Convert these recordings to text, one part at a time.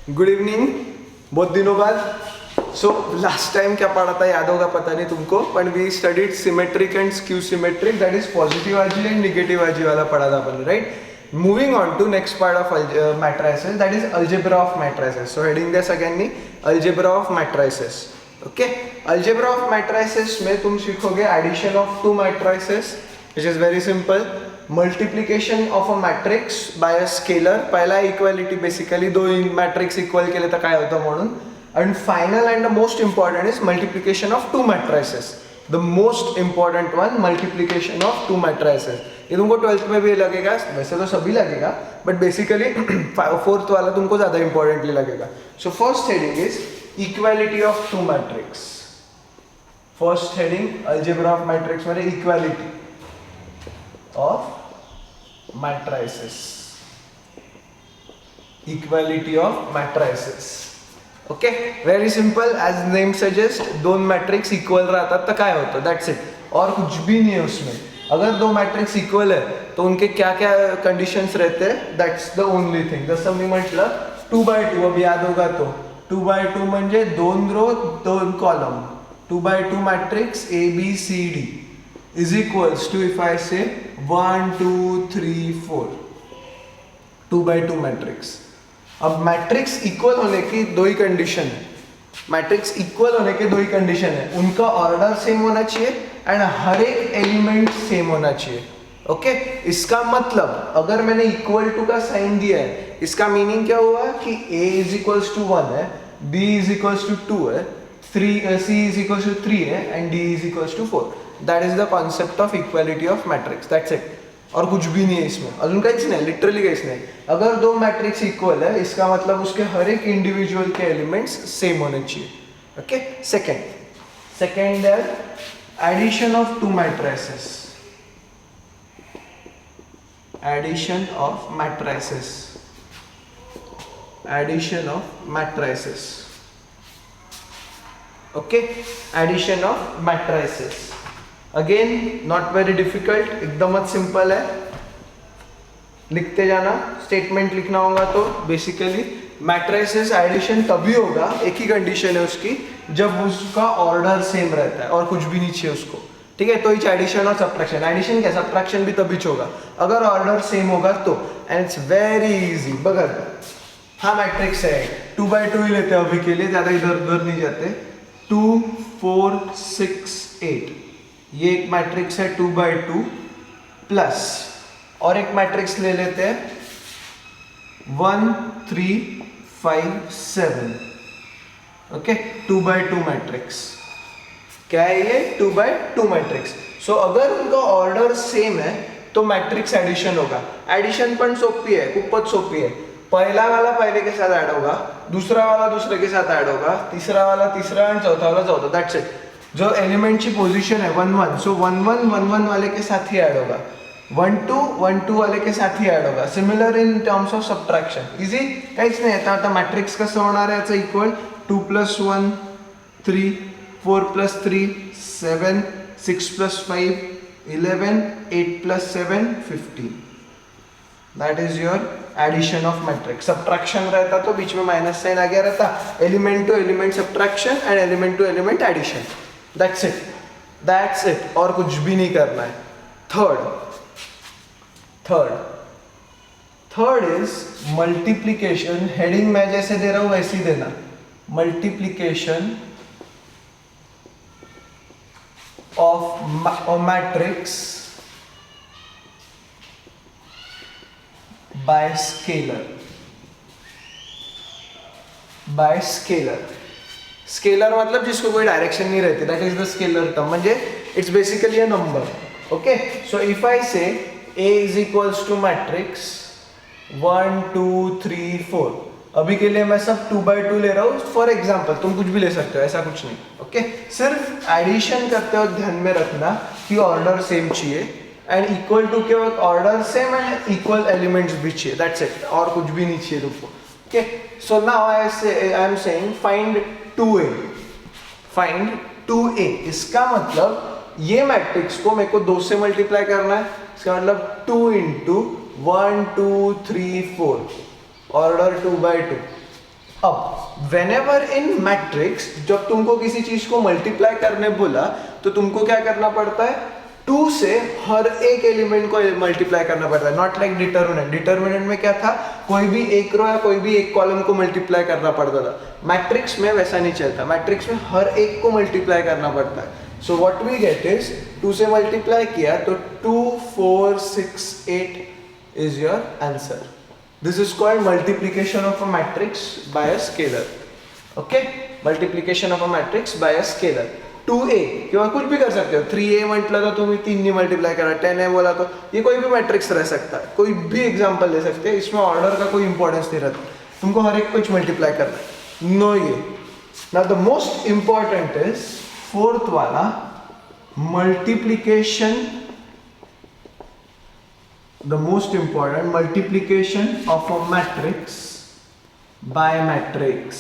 Good evening, बहुत दिनों बाद। सो लास्ट टाइम क्या पढ़ा था याद होगा, पता नहीं तुमको, पण we studied symmetric and skew symmetric, that is positive आजी एंड निगेटिव आजी वाला पढ़ा था अपन, right. Moving on to next part of matrices, that is algebra of matrices. So heading दिया सगळ्यांनी algebra of matrices. Okay, algebra of matrices में तुम सीखोगे addition of two matrices which is very simple, multiplication of a matrix by a scalar, पहिला equality basically दो matrix equal केले तर काय होतं म्हणून, and final and the most important is multiplication of two matrices. The most important one, multiplication of two matrices. ये तुमको 12th में भी लगेगा, वैसे तो सभी लगेगा, but basically 4th वाला तुमको ज़्यादा importantly लगेगा. So first heading is equality of two matrix. First heading algebra of matrix में equality of matrices. Equality of matrices. Okay, very simple, as name suggest, दोन मैट्रिक्स इक्वल रहतात तो काय होतं, दैट्स इट, और कुछ भी नहीं है उसमें. अगर दो मैट्रिक्स इक्वल है तो उनके क्या क्या कंडीशंस रहते हैं, दैट्स द ओनली थिंग. जसं मी म्हटलं 2x2, अब याद होगा तो 2x2 म्हणजे दोन रो दोन column, 2x2 matrix A B C D is equals to, if I say 1 2 3 4, 2x2 matrix. अब मैट्रिक्स इक्वल होने की दो ही कंडीशन है, मैट्रिक्स इक्वल होने के दो ही कंडीशन है, उनका ऑर्डर सेम होना चाहिए एंड हर एक एलिमेंट सेम होना चाहिए. ओके, इसका मतलब अगर मैंने इक्वल टू का साइन दिया है, इसका मीनिंग क्या हुआ कि a इज इक्वल्स टू 1 है, b इज इक्वल्स टू 2 है, c इज इक्वल्स टू 3 है and d is equals to 4. That is the concept of equality of matrix, that's it. और कुछ भी नहीं है इसमें, अजून काहीच नाही, लिटरली काहीच नाही. अगर दो मैट्रिक्स इक्वल है, इसका मतलब उसके हर एक इंडिविजुअल के एलिमेंट्स सेम होने चाहिए. ओके, सेकंड है addition of two matrices. Addition of matrices, addition of matrices. Okay, addition of matrices. Again not very difficult, एकदम सिंपल है, लिखते जाना. स्टेटमेंट लिखना होगा तो बेसिकली मैट्रिसेस एडिशन तभी होगा, एक ही कंडीशन है उसकी, जब उसका ऑर्डर सेम रहता है और कुछ भी नहीं चाहिए उसको. ठीक है, तो इच एडिशन और सब्ट्रैक्शन, एडिशन क्या सब्ट्रैक्शन भी तभी होगा अगर ऑर्डर सेम होगा तो. And it's very easy. बघा, हा मैट्रिक्स है, 2x2 ही लेते हैं अभी के लिए, ज़्यादा इधर उधर नहीं जाते. 2 4 6 8, ये एक मैट्रिक्स है 2x2 प्लस, और एक मैट्रिक्स ले लेते हैं 1 3 5 7. Okay, 2x2 matrix. क्या है ये? 2x2 matrix. सो अगर उनका ऑर्डर सेम है तो मैट्रिक्स एडिशन होगा. एडिशन पण सोपी है, खूपच सोपी है. पहला वाला पहले के साथ ऐड होगा, दूसरा वाला दूसरे के साथ ऐड होगा, तीसरा वाला तीसरा और चौथा वाला चौथा, दैट्स इट. जो एलिमेंट की पोजीशन है 1 1, सो 1 1 1 1 वाले के साथ ही ऐड होगा, 1 2 1 2 वाले के साथ ही ऐड होगा. Similar in terms of subtraction, easy, काहीच नाही. आता मैट्रिक्स कसं होणार आहे याचं equal, 2 + 1 3, 4 + 3 7, 6 + 5 11, 8 + 7 15. That is your addition of matrix. Subtraction रहता तो बीच में माइनस साइन आ गया रहता, element to element subtraction and element to element addition. That's it, और कुछ भी नहीं करना है. Third is multiplication. हेडिंग मैं जैसे दे रहा हूं वैसे ही देना. Multiplication of matrix by scalar. Scalar मतलब जिसको कोई डायरेक्शन नहीं रहती, that is the scalar term. म्हणजे it's basically a number. Okay, so if I say a is equals to matrix 1 2 3 4, अभी के लिए मैं सब 2x2 ले रहा हूँ फॉर एग्जाम्पल, तुम कुछ भी ले सकते हो, ऐसा कुछ नहीं. ओके, सिर्फ एडिशन करते हो ध्यान में रखना कि ऑर्डर सेम चाहिए एंड इक्वल टू के वक्त order same and equal elements भी चाहिए, दैट्स इट, और कुछ भी नहीं चाहिए तुमको. Okay, so now I am saying find 2a. इसका मतलब ये मैट्रिक्स को मेरे को 2 से मल्टीप्लाई करना है, इसका मतलब 2 × 1 2 3 4 ऑर्डर 2 by 2. अब वेनेवर इन मैट्रिक्स जब तुमको किसी चीज को मल्टीप्लाई करने बोला तो तुमको क्या करना पड़ता है, 2 से हर एक एलिमेंट को मल्टीप्लाई करना पड़ता है, नॉट लाइक डिटर्मिनेंट। डिटर्मिनेंट में क्या था, कोई भी एक रो या कोई भी एक कॉलम को मल्टीप्लाई करना पड़ता था। मैट्रिक्स में वैसा नहीं चलता, मैट्रिक्स में हर एक को मल्टीप्लाई करना पड़ता है। So what we get is 2 से मल्टीप्लाई किया तो 2 4 6 8 is your answer. This is called multiplication of a matrix by a scalar. Okay, multiplication of a matrix by a scalar. 2a किंवा कुछ भी कर सकते हो, 3a म्हटलं तो तुम्ही 3 ने मल्टीप्लाई करा, 10a बोला तो ये कोई भी मैट्रिक्स रह सकता है, कोई भी एग्जांपल ले सकते हैं, इसमें ऑर्डर का कोई इंपॉर्टेंस नहीं रहता, तुमको हर एक कुछ मल्टीप्लाई करना है। नो ये now the most important is fourth वाला, multiplication, the most important multiplication of a matrix by matrix,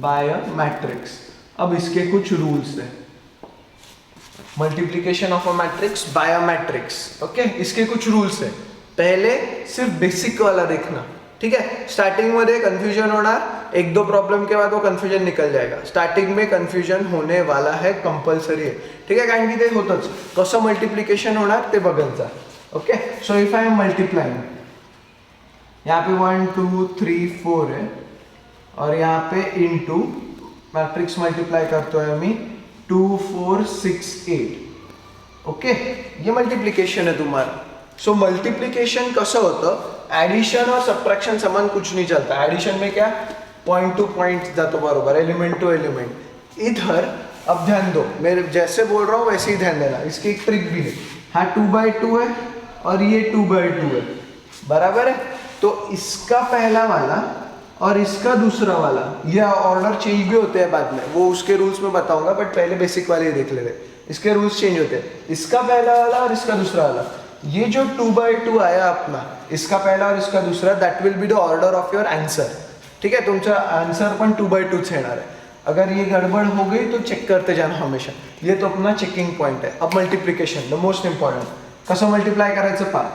by a matrix. अब इसके कुछ रूल्स हैं, multiplication of a matrix by a matrix. Okay, इसके कुछ रूल्स हैं। पहले सिर्फ बेसिक वाला देखना, ठीक है। स्टार्टिंग मध्ये कन्फ्युजन होणार, 1-2 प्रॉब्लेम के बाद वो कन्फ्युजन निकल जाएगा। स्टार्टिंग में कन्फ्युजन होने वाला है, कंपल्सरी है, ठीक है, कारण की ते होतच, कसं मल्टीप्लिकेशन होणार ते बघत जा। Okay, so if I am multiplying, यहाँ पे 1 2 3 4 है और यहाँ पे इनटू मैट्रिक्स मल्टीप्लाई करतो है मी 2 4 6 8। ओके, ये मल्टीप्लिकेशन है तुम्हारा। सो मल्टीप्लिकेशन कसं होतं, एडिशन और सब्ट्रैक्शन समान कुछ नहीं चलता। एडिशन में क्या, पॉइंट टू पॉइंट जातो बरोबर, एलिमेंट टू एलिमेंट। इधर अब ध्यान दो, मैं जैसे बोल रहा हूँ वैसे ही ध्यान देना, इसकी एक ट्रिक भी है। हाँ 2/2 है और ये 2/2 है, बराबर है। तो इसका पहला वाला और इसका दूसरा वाला, ये ऑर्डर चेंज भी होते हैं बाद में, वो उसके रूल्स में बताऊंगा, बट पहले बेसिक वाले ही देख लेते। इसके रूल्स चेंज होते हैं, इसका पहला वाला और इसका दूसरा वाला। ये जो 2/2 आया अपना, इसका पहला और इसका दूसरा, that will be the order of your answer, ठीक है। तुमचा आंसर पण 2/2 येणार है। अगर ये गड़बड़ हो गई तो चेक करते जाना हमेशा, ये तो अपना चेकिंग पॉइंट है। अब मल्टीप्लिकेशन, द मोस्ट इंपॉर्टंट, कसं मल्टीप्लाय करायचं पहा,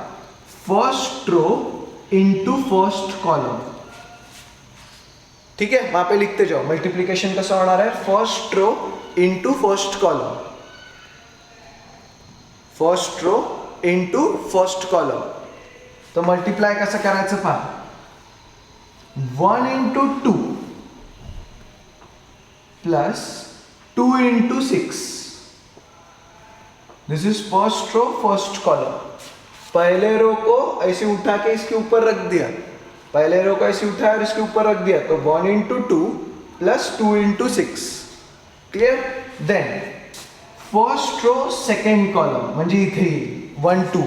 first row into first column, ठीक है, वहां पे लिखते जाओ। मल्टीप्लिकेशन कैसा होना है, first row into first column, first row into first column. तो मल्टीप्लाय कसं करायचं पहा, 1 into 2 plus 2 into 6, this is first row first column. पहले रो को ऐसे उठा के इसके ऊपर रख दिया, पहले रो को ऐसे उठाया और इसके ऊपर रख दिया, तो 1 into 2 plus 2 into 6, clear. Then first row second column, म्हणजे इथे 1 2,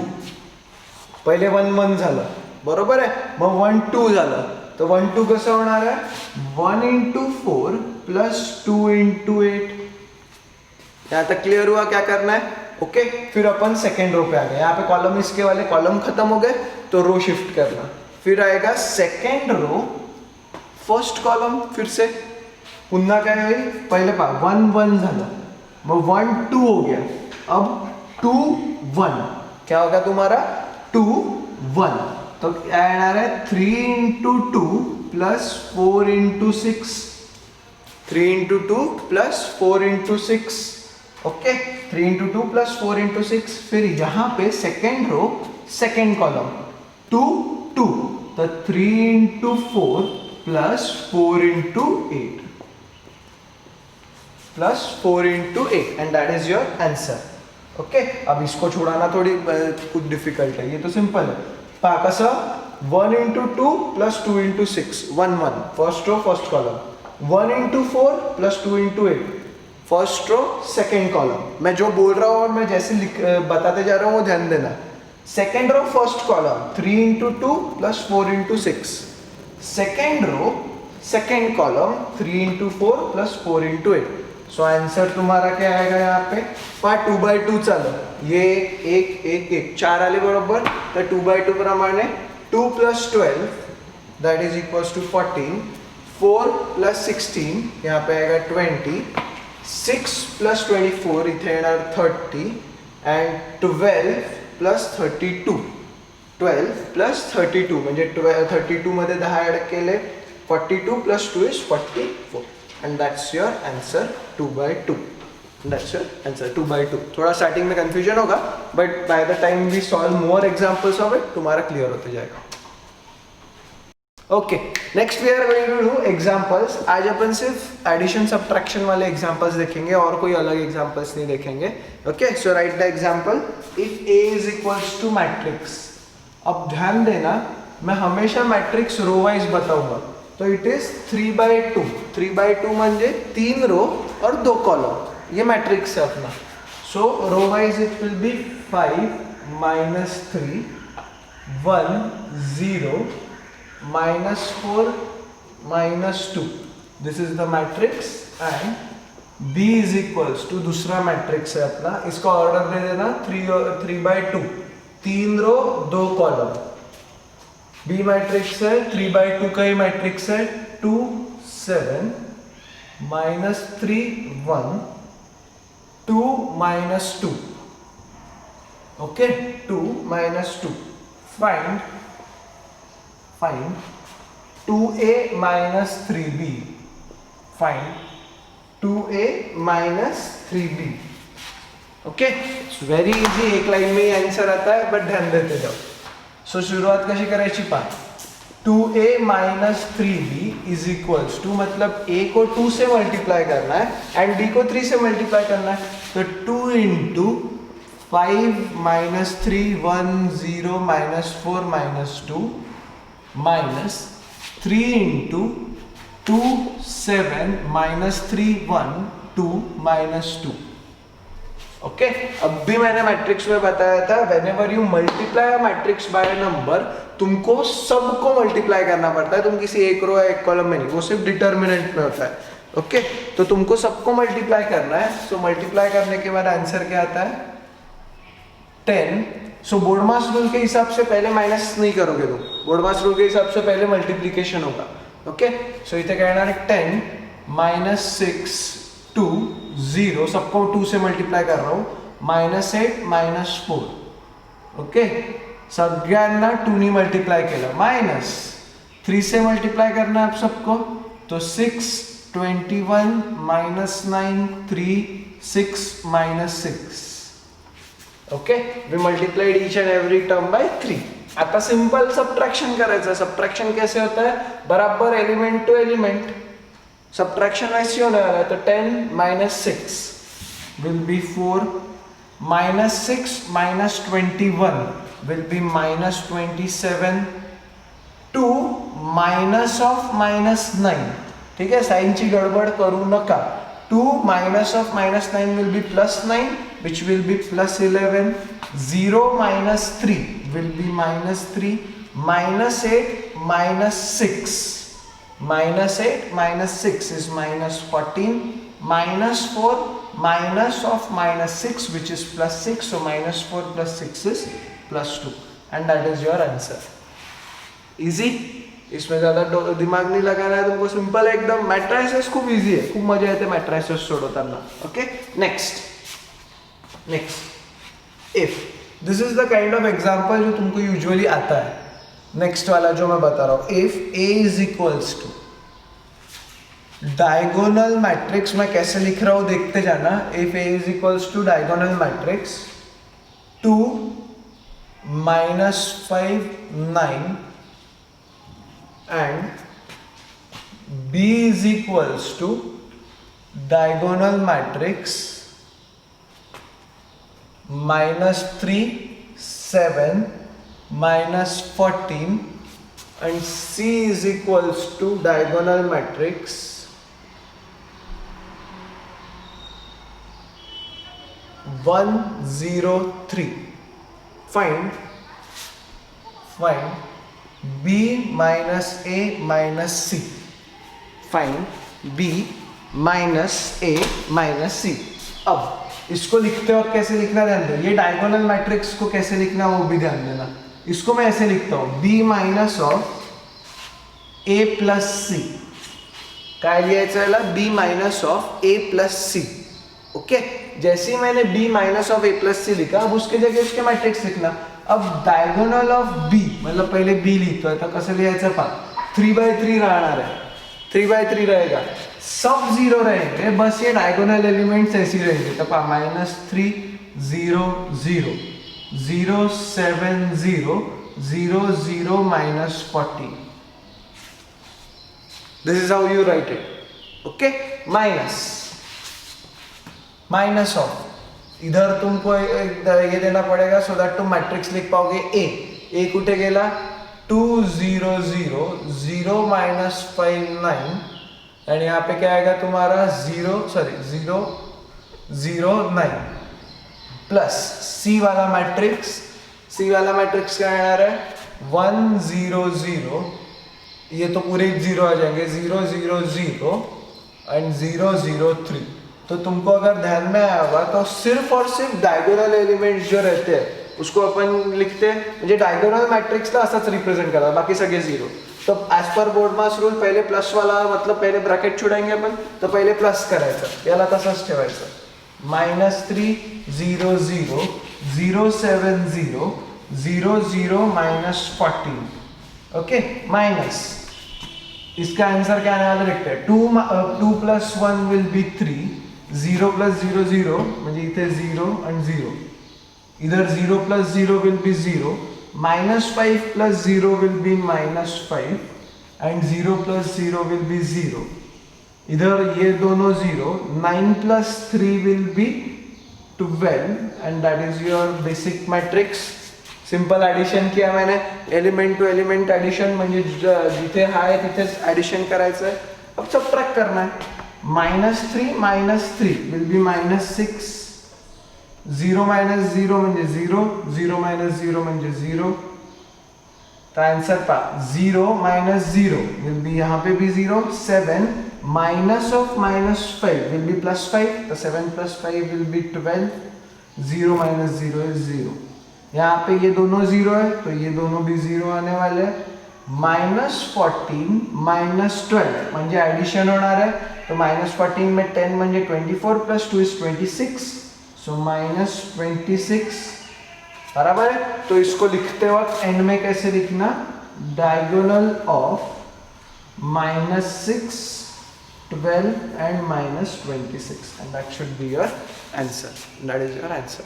पहिले 1 1 झालं, बरोबर आहे, मग 1 2 झालं, तो 1 2 कसं होणार आहे, 1 इंटू 4 प्लस 2 इंटू 8। यहाँ तक क्लियर हुआ क्या करना है, ओके। फिर अपन सेकेंड रो पे आ गए, यहाँ पे कॉलम इसके वाले कॉलम खत्म हो गए, तो रो शिफ्ट करना, फिर आएगा सेकेंड रो फर्स्ट कॉलम, फिर से पुन्हा काय होईल, पहिले पहा 1 1 झालं, मग 1 2 हो गया, अब 2 1, क्या होगा तुम्हारा 2 1, तो क्या येणार है 3 into 2 plus 4 into 6, 3 into 2 plus 4 into 6, okay, 3 into 2 plus 4 into 6। फिर यहाँ पे सेकेंड रो सेकेंड कॉलम 2 2, तो 3 into 4 plus 4 into 8 plus 4 into 8, and that is your answer. Okay, अब इसको छुड़ाना थोड़ी कुछ डिफिकल्ट है, ये तो सिंपल है। पहा कसं, 1 into 2 plus 2 into 6, 1 1, first row first column, 1 into 4 plus 2 into 8, first row second column. मैं जो बोल रहा हूँ और मैं जैसे बताते जा रहा हूँ वो ध्यान देना। Second row first column 3 into 2 plus 4 into 6, second row second column 3 into 4 plus 4 into 8। So answer तुम्हारा क्या आएगा यहाँ पे, 2/2 चालू, ये 1 1 1 4 आले बरोबर, तर 2/2 प्रमाणे 2 plus 12 that is equals to 14, 4 plus 16 यहाँ पे आएगा 20, 6 प्लस 24 इथे येणार 30, अँड 12 प्लस 32, 12 प्लस 32 म्हणजे 32 मध्ये 10 ॲड केले 42 plus 2 is 44 and that's your answer 2/2. That's your answer 2/2. थोड़ा स्टार्टिंग में कंफ्यूजन होगा but by the time we solve more examples of it तुम्हारा क्लियर होते जाएगा. Okay, next we are going to do examples. आज अपन सिर्फ एडिशन सब्ट्रैक्शन वाले एग्जांपल्स देखेंगे और कोई अलग एग्जांपल्स नहीं देखेंगे. Okay, so write the example. If A is equals to matrix. अब ध्यान देना, मैं हमेशा मैट्रिक्स रो वाइज बताऊंगा. तो इट इज 3/2. 3/2 म्हणजे 3 रो और 2 कॉलम. ये मैट्रिक्स है अपना. So row wise it will be 5 -3 1 0 -4 -2. This is the matrix and B is equals to दूसरा मैट्रिक्स है अपना. इसका ऑर्डर दे देना 3/2. 3 रो 2 कॉलम. B मैट्रिक्स है 3/2 का ही मैट्रिक्स है. 2 7 -3 1 2 -2. Okay, 2 -2. Find 2A minus 3B. Find 2A minus 3B. Okay, it's very easy. एक line में ही आंसर आता है बट ध्यान देते जाओ. सो शुरुआत कशी करायची पहा. 2A minus 3B is equals to, मतलब A को 2 से मल्टीप्लाई करना है एंड B को 3 से मल्टीप्लाई करना है. तो 2 इंटू 5 -3 1 0 -4 -2 minus 3 into 2 7 -3 1 2 -2. ओके, अब भी मैंने मैट्रिक्स में बताया था whenever you multiply a matrix by a number तुमको सबको मल्टीप्लाई करना पड़ता है. तुम किसी एक रो या एक कॉलम में नहीं, वो सिर्फ डिटर्मिनेंट में होता है. ओके, तो तुमको सबको मल्टीप्लाई करना है. सो मल्टीप्लाई करने के बाद आंसर क्या आता है 10. सो बोर्डमास रूल के हिसाब से पहले माइनस नहीं करोगे तुम. बोर्डमास रूल के हिसाब से पहले मल्टीप्लिकेशन होगा. ओके, सो इथे काय येणार 10 -6 2 0 सबको 2 से मल्टीप्लाई कर रहा हूं. -8 -4. ओके, सगळ्यांना 2 ने मल्टीप्लाई केलं. -3 से मल्टीप्लाई करना है आप सबको. तो 6 21 -9 3 6 -6. Okay, we multiplied each and every term by 3. आता सिंपल सबट्रैक्शन करायचं. सबट्रैक्शन कैसे होता है, बराबर एलिमेंट टू एलिमेंट. सबट्रैक्शन ऐसे होने वाला है. तो 10 -6 will be 4 -6 -21 will be -27 2 minus of -9. ठीक है, साइन ची गडबड करू नका. 2 minus of -9 will be +9 which will be +11. 0 - 3 will be -3. -8 -6. -8 -6 is -14. -4 minus of -6 which is +6. So -4 + 6 is +2 and that is your answer. Easy. इसमें ज़्यादा दिमाग नहीं लगाना है तुमको. सिंपल एकदम. मैट्राइसेस खूप इजी है, खूप मजा येते मैट्राइसेस सोडवताना. Okay, next if this is the kind of example जो तुमको यूजुअली आता है. नेक्स्ट वाला जो मैं बता रहा हूं, if A is equals to diagonal matrix. मैं कैसे लिख रहा हूं देखते जाना. If A is equals to diagonal matrix 2 -5 9 and B is equals to diagonal matrix -3 7 -14 and C is equals to diagonal matrix 1 0 3. Find B minus A minus C. Find B minus A minus C. अब इसको लिखते वक्त कैसे लिखना ध्यान दो. ये diagonal matrix को कैसे लिखना वो भी ध्यान देना. इसको मैं ऐसे लिखता हूँ B minus of A plus C. काय लिहायचं याला B minus of A plus C. Okay, जैसे ही मैंने B minus of A plus C लिखा, अब उसके जगह उसके मैट्रिक्स लिखना. अब डायगोनल ऑफ B, मतलब पहले B लिखतोय तर कसं लिहायचं पहा. 3/3 रहना है, 3/3 रहेगा, सब जीरो रहेंगे, बस ये डायगोनल एलिमेंट्स ऐसी रहेंगे। तो -3 0 0 0 7 0 0 0 -40. This is how you write it. Okay, minus of, इधर तुमको ये देना पड़ेगा सो दैट तुम मैट्रिक्स लिख पाओगे। ए कुठे गेला, 2 0 0 0 -5 9, एंड यहाँ पे क्या आएगा तुम्हारा 0 0 9 प्लस सी वाला मैट्रिक्स क्या है 1 0 0, ये तो पूरे 0 आ जाएंगे, 0 0 0 एंड 0 0 3। तो तुमको अगर ध्यान में आया होगा तो सिर्फ और सिर्फ डायगोनल एलिमेंट्स जो रहते हैं उसको अपन लिखते हैं, म्हणजे डायगोनल मॅट्रिक्सला असंच रिप्रेझेंट करतात, बाकी सगळे झिरो। तो ॲज पर बोर्ड मास रूल पहिले प्लस वाला मतलब पहिले ब्रॅकेट छोडाएंगे अपन, तो पहिले प्लस करायचं, याला तसंच ठेवायचं। -3 0 0 0 7 0 0 0 -14, ओके, माइनस इसका आंसर क्या आने वाला देखते हैं। 2 + 1 विल बी 3, 0 + 0 0 म्हणजे इथे 0 and 0, इधर 0 + 0 will be 0, -5 + 0 will be -5 and 0 + 0 will be 0, इधर ये दोनों 0, 9 + 3 will be 12 and that is your basic matrix। Simple addition किया मैंने, एलिमेंट टू एलिमेंट एडिशन, म्हणजे जिथे आहे तिथेच एडिशन करायचं आहे। अब सबट्रैक्ट करना है, -3 विल बी -6, 0 - 0 म्हणजे 0, 0 - 0 म्हणजे 0, तो आंसर पा 0 - 0 विल बी यहाँ पे भी 0, 7 -5 विल बी +5, तो 7 + 5 विल बी 12, 0 - 0 is 0, यहाँ पे ये दोनों 0 है तो ये दोनों भी 0 आने वाले हैं। -14 - 12 म्हणजे एडिशन होणार है, तो -14 में 10 म्हणजे 24 + 2 is 26, सो -26 बराबर है। तो इसको लिखते वक्त एंड में कैसे लिखना, diagonal of -6 12 and -26, and that should be your answer, that is your answer।